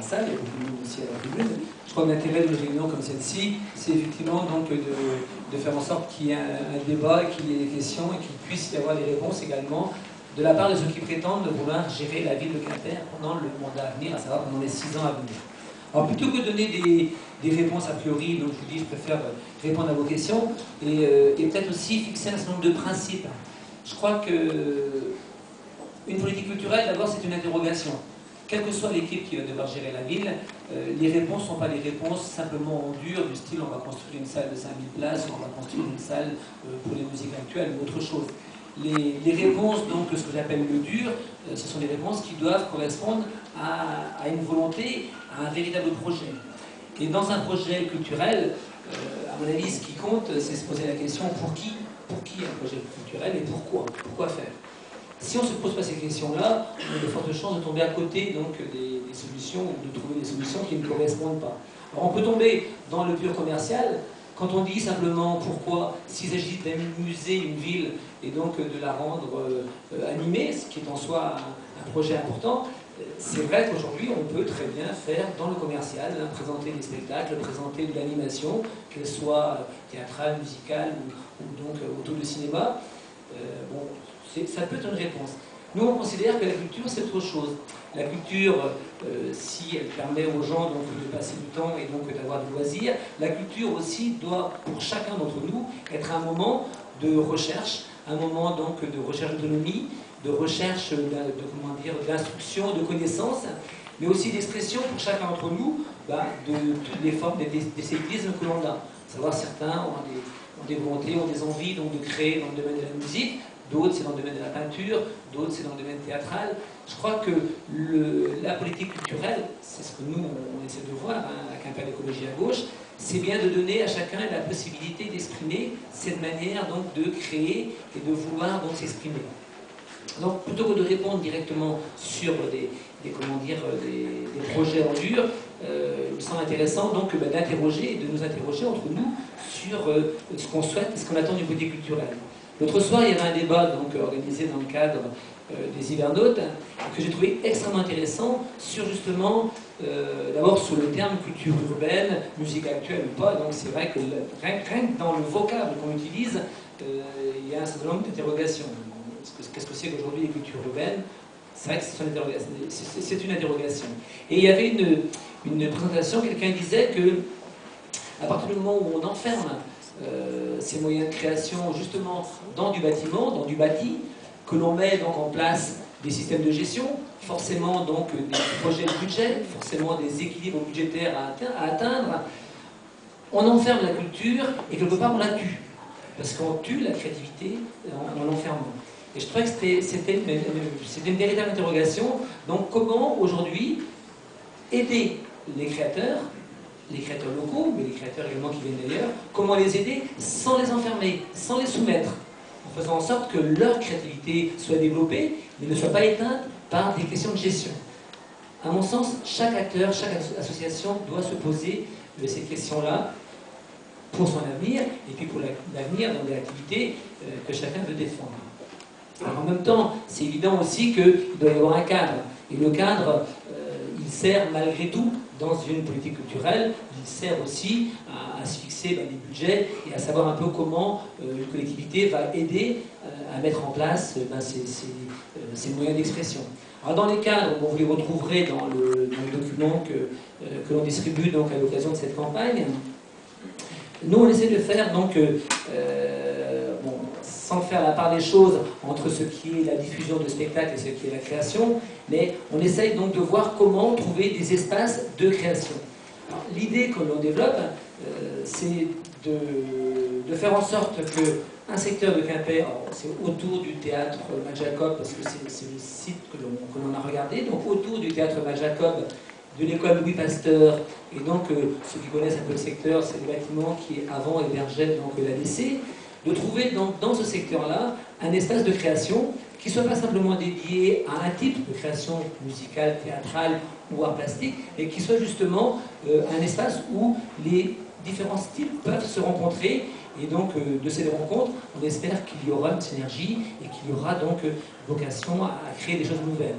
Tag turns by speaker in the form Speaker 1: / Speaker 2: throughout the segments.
Speaker 1: salle, il y a beaucoup de monde aussi à la tribune. Je crois que l'intérêt d'une réunion comme celle-ci, c'est effectivement donc de faire en sorte qu'il y ait un débat, qu'il y ait des questions et qu'il puisse y avoir des réponses également de la part de ceux qui prétendent vouloir gérer la ville de Quimper pendant le mandat à venir, à savoir pendant les 6 ans à venir. Alors plutôt que de donner des réponses a priori, donc je vous dis, je préfère répondre à vos questions et peut-être aussi fixer un certain nombre de principes. Je crois qu'une politique culturelle, d'abord, c'est une interrogation. Quelle que soit l'équipe qui va devoir gérer la ville, les réponses ne sont pas des réponses simplement en dur, du style on va construire une salle de 5000 places, on va construire une salle pour les musiques actuelles ou autre chose. Les réponses, donc, ce que j'appelle le dur, ce sont des réponses qui doivent correspondre à une volonté, à un véritable projet. Et dans un projet culturel, à mon avis, ce qui compte, c'est se poser la question pour qui un projet culturel et pourquoi faire. Si on ne se pose pas ces questions-là, on a de fortes chances de tomber à côté donc, des solutions ou de trouver des solutions qui ne correspondent pas. Alors on peut tomber dans le pur commercial quand on dit simplement pourquoi, s'il s'agit d'amuser une ville et donc de la rendre animée, ce qui est en soi un projet important. C'est vrai qu'aujourd'hui, on peut très bien faire dans le commercial, hein, présenter des spectacles, présenter de l'animation, qu'elle soit théâtrale, musicale ou donc autour du cinéma. Bon, ça peut être une réponse. Nous, on considère que la culture, c'est autre chose. La culture, si elle permet aux gens donc, de passer du temps et donc d'avoir du loisir, la culture aussi doit, pour chacun d'entre nous, être un moment de recherche, un moment donc de recherche d'autonomie, de recherche d'instruction, de connaissances, mais aussi d'expression pour chacun d'entre nous de toutes les formes d'essayisme que l'on a. Savoir certains ont des volontés, ont des envies donc, de créer dans le domaine de la musique, d'autres c'est dans le domaine de la peinture, d'autres c'est dans le domaine théâtral. Je crois que la politique culturelle, c'est ce que nous on essaie de voir hein, à Quimper l'écologie à gauche, c'est bien de donner à chacun la possibilité d'exprimer cette manière donc, de créer et de vouloir donc s'exprimer. Donc plutôt que de répondre directement sur des projets en dur, il me semble intéressant donc d'interroger et de nous interroger entre nous sur ce qu'on souhaite et ce qu'on attend du côté culturel. L'autre soir, il y avait un débat donc, organisé dans le cadre des Hivernautes que j'ai trouvé extrêmement intéressant sur justement, d'abord sur le terme culture urbaine, musique actuelle ou pas. Donc c'est vrai que rien que dans le vocable qu'on utilise, il y a un certain nombre d'interrogations. Qu'est-ce que c'est qu'aujourd'hui les cultures urbaines? C'est vrai que c'est une interrogation. Et il y avait une présentation, quelqu'un disait que à partir du moment où on enferme ces moyens de création justement dans du bâtiment, dans du bâti, que l'on met donc en place des systèmes de gestion, forcément donc des projets de budget, forcément des équilibres budgétaires à atteindre, on enferme la culture et quelque part on la tue. Parce qu'on tue la créativité en l'enfermant. Et je trouvais que c'était une véritable interrogation. Donc comment aujourd'hui aider les créateurs locaux, mais les créateurs également qui viennent d'ailleurs, comment les aider sans les enfermer, sans les soumettre, en faisant en sorte que leur créativité soit développée, mais ne soit pas éteinte par des questions de gestion. À mon sens, chaque acteur, chaque association doit se poser ces questions-là pour son avenir, et puis pour l'avenir dans des activités que chacun veut défendre. Alors en même temps, c'est évident aussi qu'il doit y avoir un cadre. Et le cadre, il sert malgré tout, dans une politique culturelle, il sert aussi à se fixer des budgets et à savoir un peu comment une collectivité va aider à mettre en place ces moyens d'expression. Alors dans les cadres, vous les retrouverez dans le document que l'on distribue donc, à l'occasion de cette campagne. Nous, on essaie de faire donc... sans faire la part des choses entre ce qui est la diffusion de spectacles et ce qui est la création, mais on essaye donc de voir comment trouver des espaces de création. L'idée que l'on développe, c'est de faire en sorte qu'un secteur de Quimper, c'est autour du théâtre Mac-Jacob, parce que c'est le site que l'on a regardé, donc autour du théâtre Mac-Jacob, de l'école Louis Pasteur, et donc ceux qui connaissent un peu le secteur, c'est le bâtiment qui avant hébergeait donc l'ADC, de trouver dans ce secteur-là un espace de création qui ne soit pas simplement dédié à un type de création musicale, théâtrale ou art plastique, mais qui soit justement un espace où les différents styles peuvent se rencontrer. Et donc, de ces rencontres, on espère qu'il y aura une synergie et qu'il y aura donc vocation à créer des choses nouvelles.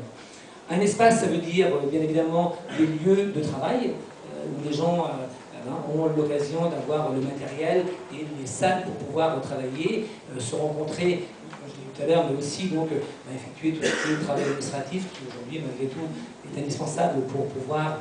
Speaker 1: Un espace, ça veut dire bien évidemment des lieux de travail où les gens ont l'occasion d'avoir le matériel et les salles pour pouvoir travailler, se rencontrer, comme je l'ai dit tout à l'heure, mais aussi donc, effectuer tout le travail administratif qui aujourd'hui, malgré tout, est indispensable pour pouvoir